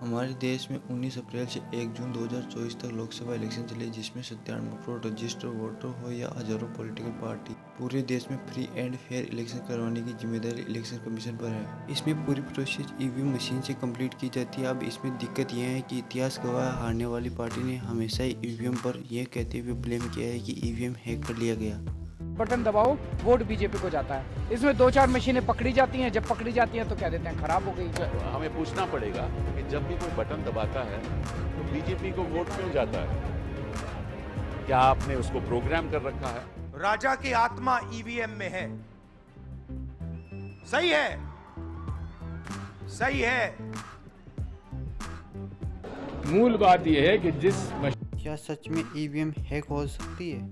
हमारे देश में 19 अप्रैल से 1 जून 2024 तक लोकसभा इलेक्शन चले, जिसमें 97 करोड़ रजिस्टर्ड वोटर हो या हजारों पॉलिटिकल पार्टी। पूरे देश में फ्री एंड फेयर इलेक्शन करवाने की जिम्मेदारी इलेक्शन कमीशन पर है। इसमें पूरी प्रोसेस ईवीएम मशीन से कंप्लीट की जाती है। अब इसमें दिक्कत यह है कि इतिहास गवाह हारने वाली पार्टी ने हमेशा ही ईवीएम पर यह कहते हुए ब्लेम किया है कि ईवीएम हैक कर लिया गया। बटन दबाओ, वोट बीजेपी को जाता है। इसमें 2-4 मशीनें पकड़ी जाती हैं। जब पकड़ी जाती हैं तो कह देते हैं खराब हो गई। हमें पूछना पड़ेगा कि जब भी कोई बटन दबाता है तो बीजेपी को वोट क्यों जाता है? क्या आपने उसको प्रोग्राम कर रखा है? राजा की आत्मा ईवीएम में है। सही है, सही है। मूल बात यह है कि क्या सच में ईवीएम हैक हो सकती है?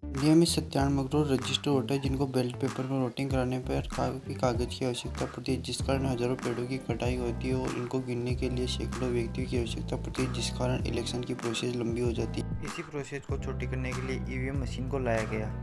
इंडिया में 97 करोड़ रजिस्टर्ड वोटर हैं, जिनको बैलेट पेपर में वोटिंग कराने पर कागज की आवश्यकता पड़ती है, जिस कारण हजारों पेड़ों की कटाई होती है और इनको गिनने के लिए सैकड़ों व्यक्तियों की आवश्यकता पड़ती है, जिस कारण इलेक्शन की प्रोसेस लंबी हो जाती है। इसी प्रोसेस को छोटी करने के लिए ईवीएम मशीन को लाया गया,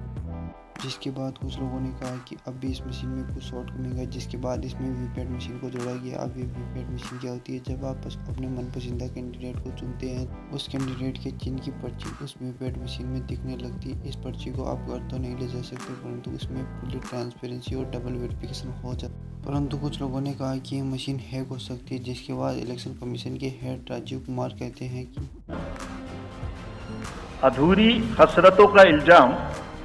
जिसके बाद कुछ लोगों ने कहा कि अब भी इस मशीन में कुछ शॉर्ट कमिंग है, जिसके बाद इसमें वीवीपैट मशीन को जोड़ा गया। अब ये वीवीपैट मशीन क्या होती है? जब आप अपने मनपसंदीदा कैंडिडेट को चुनते हैं, उस कैंडिडेट के चिन्ह की पर्ची उस वीवीपैट मशीन में दिखने लगती है। इस पर्ची को आप घर तो नहीं ले जा सकते, परंतु उसमें पूरी ट्रांसपेरेंसी और डबल वेरिफिकेशन हो जाता है। परंतु कुछ लोगों ने कहा कि ये मशीन हैक हो सकती है, जिसके बाद इलेक्शन कमीशन के हेड राजीव कुमार कहते हैं कि अधूरी हसरतों का इल्जाम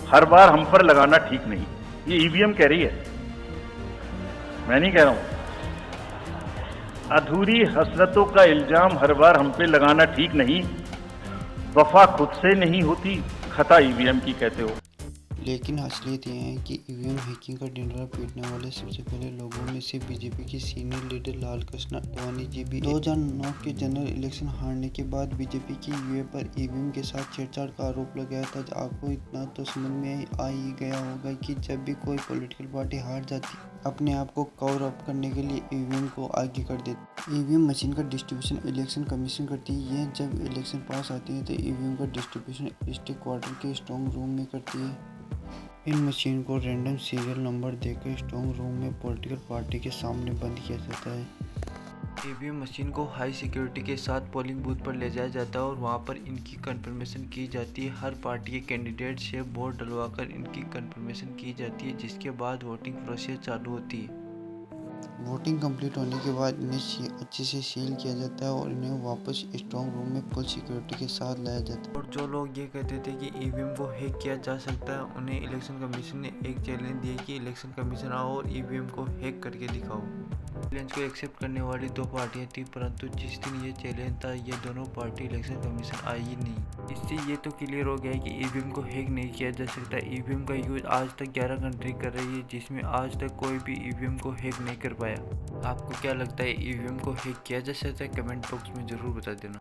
हर बार हम पर लगाना ठीक नहीं। ये ईवीएम कह रही है, मैं नहीं कह रहा हूं। अधूरी हसरतों का इल्जाम हर बार हम पे लगाना ठीक नहीं। वफा खुद से नहीं होती, खता ईवीएम की कहते हो। लेकिन असलियत यह है कि ईवीएम हैकिंग का डंडा पीटने वाले सबसे पहले लोगों में से बीजेपी के सीनियर लीडर लालकृष्ण आडवाणी जी भी 2009 के जनरल इलेक्शन हारने के बाद बीजेपी की यूए पर ईवीएम के साथ छेड़छाड़ का आरोप लगाया था। आपको इतना तो समझ में आ ही गया होगा कि जब भी कोई पॉलिटिकल पार्टी हार जाती, अपने आप को कवर अप करने के लिए ईवीएम को आगे कर देती। ईवीएम मशीन का डिस्ट्रीब्यूशन इलेक्शन कमीशन करती है। यह जब इलेक्शन पास आती है तो ईवीएम का डिस्ट्रीब्यूशन स्टेट क्वार्टर के स्ट्रॉन्ग रूम में करती है। इन मशीन को रैंडम सीरियल नंबर देकर स्ट्रॉन्ग रूम में पॉलिटिकल पार्टी के सामने बंद किया जाता है। ईवीएम मशीन को हाई सिक्योरिटी के साथ पोलिंग बूथ पर ले जाया जाता है और वहां पर इनकी कंफर्मेशन की जाती है। हर पार्टी के कैंडिडेट से वोट डलवाकर इनकी कंफर्मेशन की जाती है, जिसके बाद वोटिंग प्रोसेस चालू होती है। वोटिंग कंप्लीट होने के बाद इन्हें अच्छे से सील किया जाता है और इन्हें वापस स्ट्रॉन्ग रूम में फुल सिक्योरिटी के साथ लाया जाता है। और जो लोग ये कहते थे कि ईवीएम को हैक किया जा सकता है, उन्हें इलेक्शन कमीशन ने एक चैलेंज दिया कि इलेक्शन कमीशन आओ और ईवीएम को हैक करके दिखाओ। चैलेंज को एक्सेप्ट करने वाली 2 पार्टियां थी, परंतु जिस दिन ये चैलेंज था, ये दोनों पार्टी इलेक्शन कमीशन आई ही नहीं। इससे ये तो क्लियर हो गया है कि ईवीएम को हैक नहीं किया जा सकता। ईवीएम का यूज आज तक 11 कंट्री कर रही है, जिसमें आज तक कोई भी ईवीएम को हैक नहीं कर पाया। आपको क्या लगता है, ईवीएम को हैक किया जा सकता है? कमेंट बॉक्स में जरूर बता देना।